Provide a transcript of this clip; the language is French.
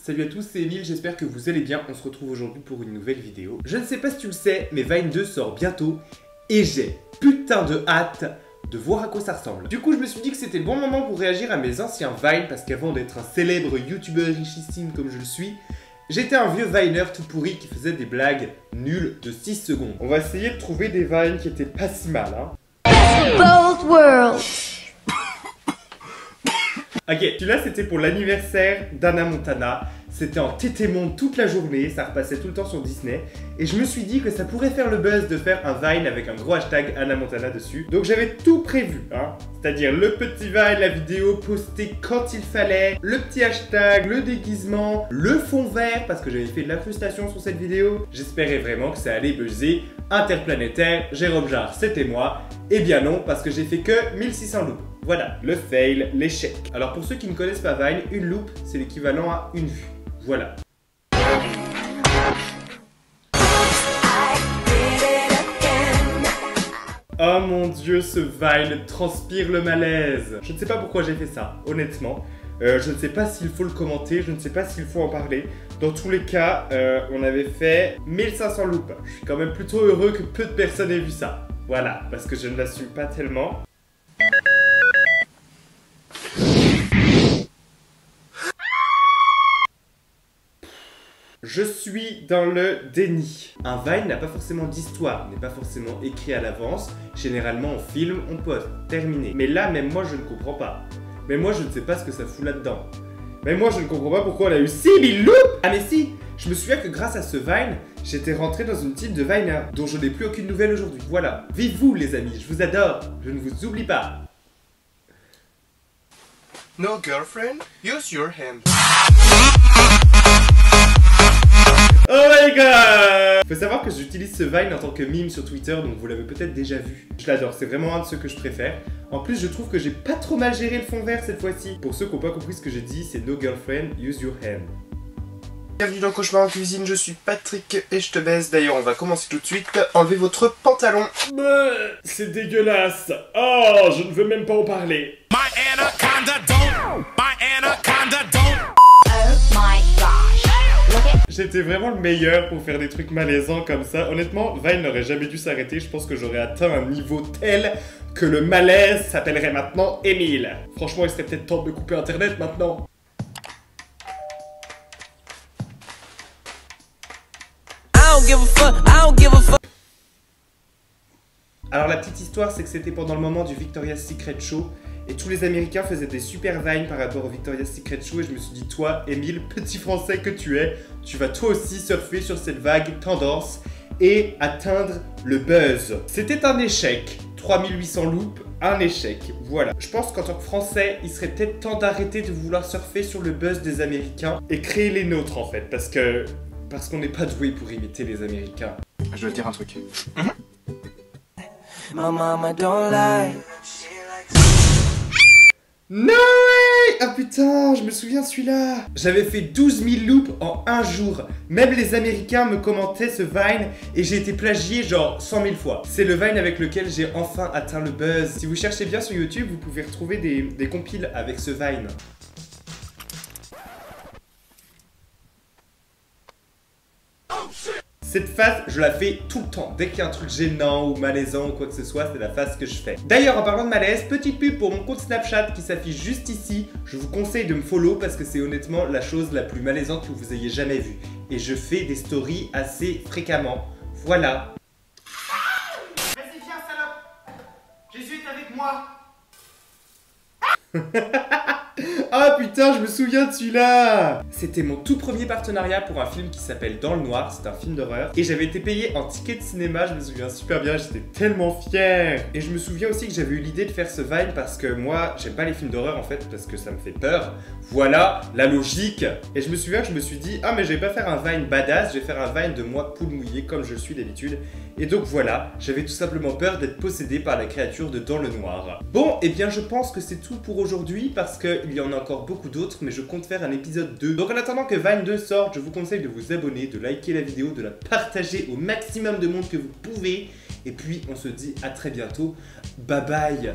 Salut à tous, c'est Emile, j'espère que vous allez bien. On se retrouve aujourd'hui pour une nouvelle vidéo. Je ne sais pas si tu le sais, mais Vine 2 sort bientôt et j'ai putain de hâte de voir à quoi ça ressemble. Du coup, je me suis dit que c'était le bon moment pour réagir à mes anciens Vines parce qu'avant d'être un célèbre youtubeur richissime comme je le suis, j'étais un vieux Viner tout pourri qui faisait des blagues nulles de 6 secondes. On va essayer de trouver des Vines qui étaient pas si mal, hein. Both worlds. Ok, celui-là c'était pour l'anniversaire d'Hannah Montana. C'était en tétémonde toute la journée, ça repassait tout le temps sur Disney. Et je me suis dit que ça pourrait faire le buzz de faire un Vine avec un gros hashtag Hannah Montana dessus. Donc j'avais tout prévu, hein. C'est-à-dire le petit Vine, la vidéo postée quand il fallait, le petit hashtag, le déguisement, le fond vert, parce que j'avais fait de l'incrustation sur cette vidéo. J'espérais vraiment que ça allait buzzer. Interplanétaire, Jérôme Jarre, c'était moi. Eh bien non, parce que j'ai fait que 1600 loops. Voilà, le fail, l'échec. Alors pour ceux qui ne connaissent pas Vine, une loop, c'est l'équivalent à une vue. Voilà. Oh mon dieu, ce Vine transpire le malaise. Je ne sais pas pourquoi j'ai fait ça, honnêtement. Je ne sais pas s'il faut le commenter, je ne sais pas s'il faut en parler. Dans tous les cas, on avait fait 1500 loops. Je suis quand même plutôt heureux que peu de personnes aient vu ça. Voilà, parce que je ne l'assume pas tellement. Je suis dans le déni. Un Vine n'a pas forcément d'histoire, n'est pas forcément écrit à l'avance. Généralement, on filme, on poste, terminé. Mais là, même moi, je ne comprends pas. Mais moi, je ne sais pas ce que ça fout là-dedans. Mais moi, je ne comprends pas pourquoi on a eu 6000 loops. Ah mais si, je me souviens que grâce à ce Vine, j'étais rentré dans une team de Viner, dont je n'ai plus aucune nouvelle aujourd'hui. Voilà. Vive vous, les amis, je vous adore. Je ne vous oublie pas. No girlfriend? Use your hand. Oh my god! Faut savoir que j'utilise ce Vine en tant que meme sur Twitter, donc vous l'avez peut-être déjà vu. Je l'adore, c'est vraiment un de ceux que je préfère. En plus, je trouve que j'ai pas trop mal géré le fond vert cette fois-ci. Pour ceux qui n'ont pas compris ce que j'ai dit, c'est no girlfriend, use your hand. Bienvenue dans Cauchemar en cuisine, je suis Patrick et je te baise. D'ailleurs, on va commencer tout de suite. Enlevez votre pantalon. C'est dégueulasse. Oh, je ne veux même pas en parler. My anaconda don't. My anaconda don't. Oh my gosh. Look at J'étais vraiment le meilleur pour faire des trucs malaisants comme ça. Honnêtement, Vine n'aurait jamais dû s'arrêter. Je pense que j'aurais atteint un niveau tel que le malaise s'appellerait maintenant Emile. Franchement, il serait peut-être temps de me couper internet maintenant. Alors la petite histoire, c'est que c'était pendant le moment du Victoria's Secret Show et tous les Américains faisaient des super vines par rapport au Victoria's Secret Show et je me suis dit, toi, Emile, petit français que tu es, tu vas toi aussi surfer sur cette vague tendance et atteindre le buzz. C'était un échec, 3800 loops, un échec, voilà. Je pense qu'en tant que français, il serait peut-être temps d'arrêter de vouloir surfer sur le buzz des Américains et créer les nôtres en fait, parce qu'on n'est pas doué pour imiter les Américains. Je dois te dire un truc. My mama don't lie. No way! Ah putain, je me souviens de celui-là. J'avais fait 12 000 loops en un jour. Même les Américains me commentaient ce Vine et j'ai été plagié genre 100 000 fois. C'est le Vine avec lequel j'ai enfin atteint le buzz. Si vous cherchez bien sur YouTube, vous pouvez retrouver des compiles avec ce Vine. Cette phase, je la fais tout le temps. Dès qu'il y a un truc gênant ou malaisant ou quoi que ce soit, c'est la phase que je fais. D'ailleurs, en parlant de malaise, petite pub pour mon compte Snapchat qui s'affiche juste ici. Je vous conseille de me follow parce que c'est honnêtement la chose la plus malaisante que vous ayez jamais vue. Et je fais des stories assez fréquemment. Voilà. Vas-y, viens, salope. Jésus est avec moi. Ah putain, je me souviens de celui-là. C'était mon tout premier partenariat pour un film qui s'appelle Dans le Noir, c'est un film d'horreur. Et j'avais été payé en ticket de cinéma, je me souviens super bien, j'étais tellement fier. Et je me souviens aussi que j'avais eu l'idée de faire ce Vine parce que moi, j'aime pas les films d'horreur en fait, parce que ça me fait peur. Voilà, la logique. Et je me souviens que je me suis dit, ah mais je vais pas faire un Vine badass, je vais faire un Vine de moi poule mouillée comme je suis d'habitude. Et donc voilà, j'avais tout simplement peur d'être possédé par la créature de Dans le Noir. Bon, et bien je pense que c'est tout pour aujourd'hui parce qu'il y en a encore beaucoup d'autres, mais je compte faire un épisode 2. Donc en attendant que Vine 2 sorte, je vous conseille de vous abonner, de liker la vidéo, de la partager au maximum de monde que vous pouvez. Et puis on se dit à très bientôt. Bye bye.